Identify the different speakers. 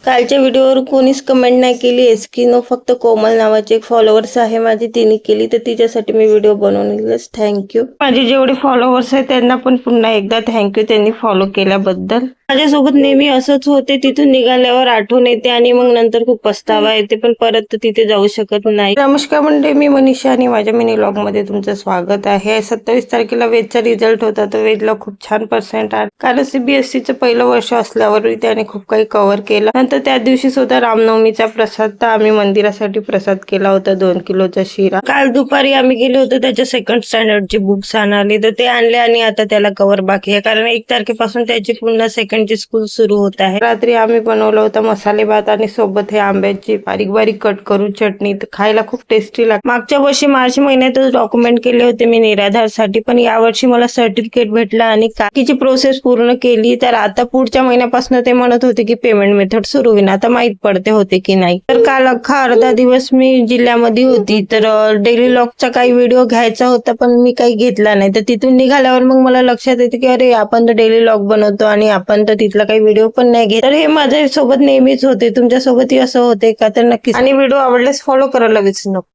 Speaker 1: कालच्या व्हिडिओवर कोणीच कमेंट नाही केली एस्किनो, फक्त कोमल नावाची एक फॉलोअर्स आहे माझी, तिने केली, तर तिच्यासाठी मी व्हिडिओ बनवून थँक्यू. माझे जेवढे फॉलोअर्स आहेत त्यांना पण पुन्हा एकदा थँक्यू त्यांनी फॉलो केल्याबद्दल. माझ्यासोबत नेहमी असंच होते, तिथून निघाल्यावर आठवण येते आणि मग नंतर खूप पस्तावा येते, पण परत तिथे जाऊ शकत नाही. नमस्कार मंडळी, मी मनीषा आणि माझ्या मिनी व्लॉग मध्ये तुमचं स्वागत आहे. 27 तारखेला वेदचा रिझल्ट होता, तर वेदला खूप छान पर्सेंट आले, कारण CBSEचं पहिलं वर्ष असल्यावर त्याने खूप काही कव्हर केलं. नंतर त्या दिवशी सुद्धा रामनवमीचा प्रसाद, तर आम्ही मंदिरासाठी प्रसाद केला होता 2 किलोचा शिरा. काल दुपारी आम्ही गेलो होतो त्याच्या सेकंड स्टँडर्डची बुक्स आणाले, तर ते आणले आणि आता त्याला कव्हर बाकी आहे, कारण 1 तारखेपासून त्याची पुन्हा सेकंडची स्कूल सुरू होत आहे. रात्री आम्ही बनवलं होतं मसाले भात आणि सोबत हे आंब्याची बारीक बारीक कट करून चटणी, खायला खूप टेस्टी लागते. मागच्या वर्षी मार्च महिन्यातच डॉक्युमेंट केले होते मी निराधारसाठी, पण यावर्षी मला सर्टिफिकेट भेटला आणि बाकीची प्रोसेस पूर्ण केली, तर आता पुढच्या महिन्यापासून ते म्हणत होते की पेमेंट मेथड सुरू होईल. आता माहित पडते होते की नाही. तर काल अख्खा अर्धा दिवस मी जिल्ह्यामध्ये होती, तर डेली लॉगचा काही व्हिडिओ घ्यायचा होता, पण मी काही घेतला नाही. तर तिथून निघाल्यावर मग मला लक्षात येते की अरे आपण तर डेली लॉग बनवतो आणि आपण तर तिथला काही व्हिडिओ पण नाही घेत. तर हे माझ्या सोबत नेहमीच होते, तुमच्या सोबतही असं होते का? तर नक्कीच. आणि व्हिडिओ आवडल्यास फॉलो करायला विसरू नका.